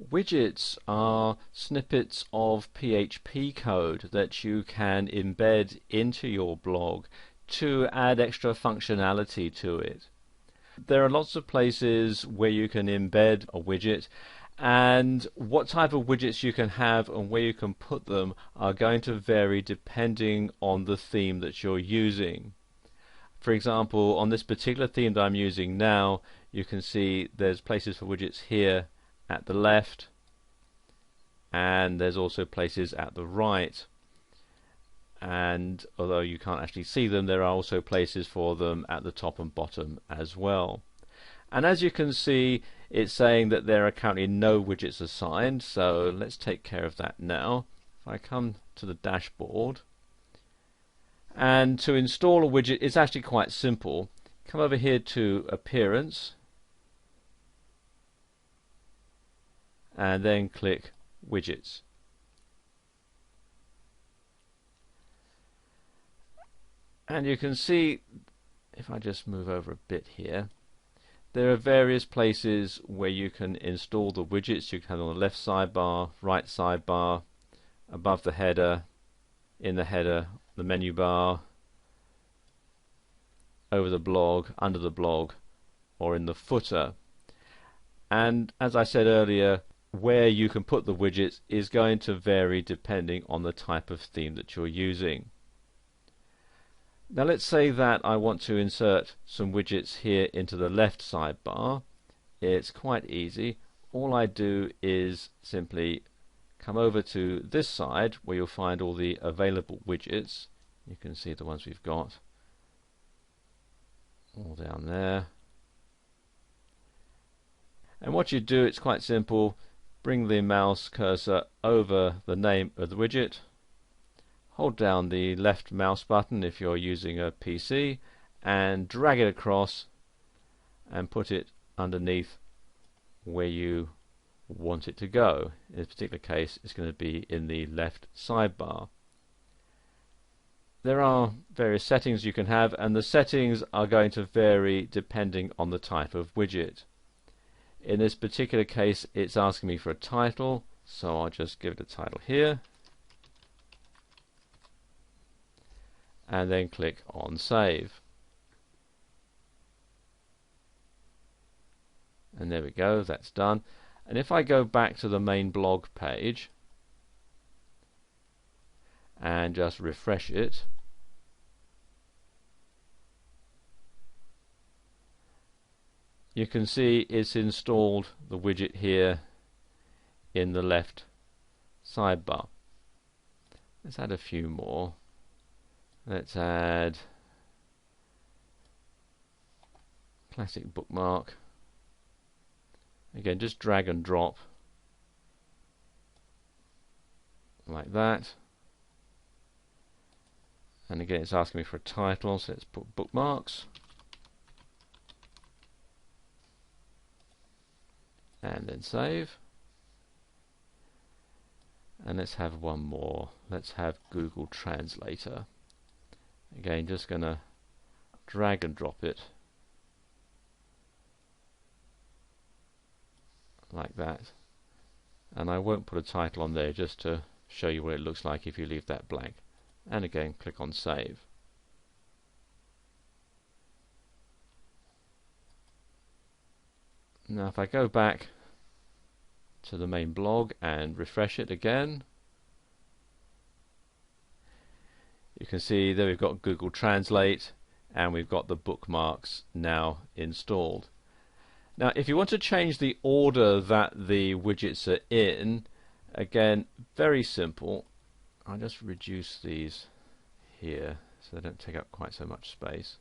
Widgets are snippets of PHP code that you can embed into your blog to add extra functionality to it. There are lots of places where you can embed a widget, and what type of widgets you can have and where you can put them are going to vary depending on the theme that you're using. For example, on this particular theme that I'm using now, you can see there's places for widgets here at the left, and there's also places at the right, and although you can't actually see them, there are also places for them at the top and bottom as well. And as you can see, it's saying that there are currently no widgets assigned, so let's take care of that now. If I come to the dashboard, and to install a widget, it's actually quite simple. Come over here to Appearance, and then click Widgets. And you can see, if I just move over a bit here, there are various places where you can install the widgets. You can have on the left sidebar, right sidebar, above the header, in the header, the menu bar, over the blog, under the blog, or in the footer. And as I said earlier, where you can put the widgets is going to vary depending on the type of theme that you're using. Now let's say that I want to insert some widgets here into the left sidebar. It's quite easy. All I do is simply come over to this side where you'll find all the available widgets. You can see the ones we've got all down there. And what you do, it's quite simple. Bring the mouse cursor over the name of the widget, hold down the left mouse button if you're using a PC, and drag it across and put it underneath where you want it to go. In this particular case, it's going to be in the left sidebar. There are various settings you can have, and the settings are going to vary depending on the type of widget. In this particular case, it's asking me for a title, so I'll just give it a title here, and then click on Save. And there we go, that's done. And if I go back to the main blog page and just refresh it, you can see it's installed the widget here in the left sidebar. Let's add a few more. Let's add classic bookmark. Again, just drag and drop like that. And again, it's asking me for a title, so let's put bookmarks. And then save. And let's have one more. Let's have Google Translator. Again, just going to drag and drop it like that. And I won't put a title on there, just to show you what it looks like if you leave that blank. And again, click on Save. Now if I go back to the main blog and refresh it again, you can see there we've got Google Translate and we've got the bookmarks now installed. Now if you want to change the order that the widgets are in, again, very simple. I'll just reduce these here so they don't take up quite so much space.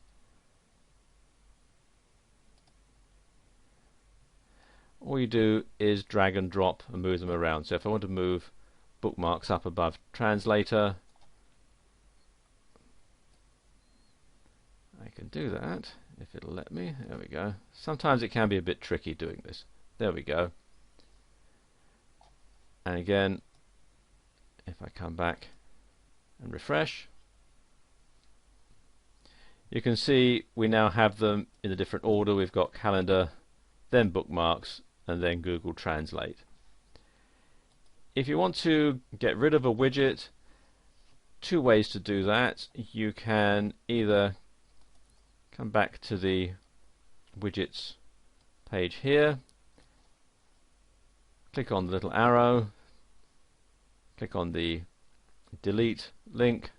All you do is drag and drop and move them around. So if I want to move bookmarks up above Translator, I can do that if it'll let me. There we go. Sometimes it can be a bit tricky doing this. There we go. And again, if I come back and refresh, you can see we now have them in a different order. We've got calendar, then bookmarks, and then Google Translate. If you want to get rid of a widget, two ways to do that. You can either come back to the widgets page here, click on the little arrow, click on the delete link,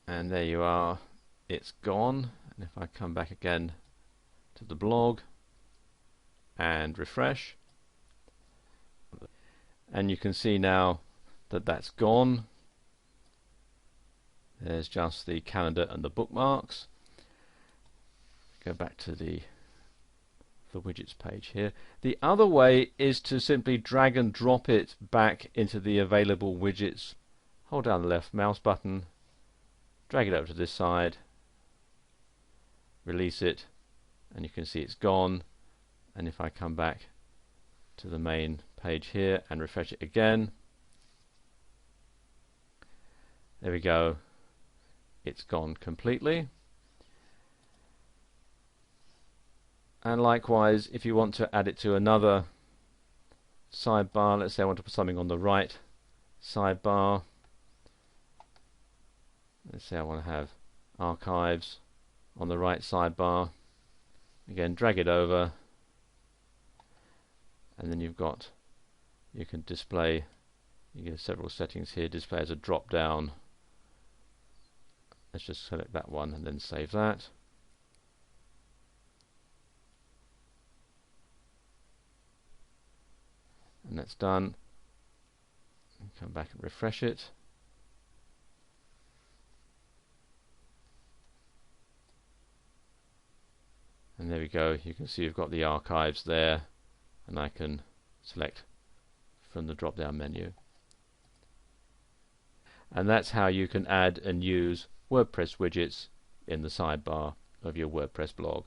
and there you are, it's gone. And if I come back again to the blog and refresh, and you can see now that that's gone. There's just the calendar and the bookmarks. Go back to the widgets page here. The other way is to simply drag and drop it back into the available widgets. Hold down the left mouse button, drag it over to this side, release it, and you can see it's gone. And if I come back to the main page here and refresh it again, there we go, it's gone completely. And likewise, if you want to add it to another sidebar, let's say I want to put something on the right sidebar, let's say I want to have archives on the right sidebar, again drag it over, and then you can display, you get several settings here, display as a drop down. Let's just select that one and then save that. And that's done. Come back and refresh it. And there we go, you can see you've got the archives there, and I can select from the drop down menu. And that's how you can add and use WordPress widgets in the sidebar of your WordPress blog.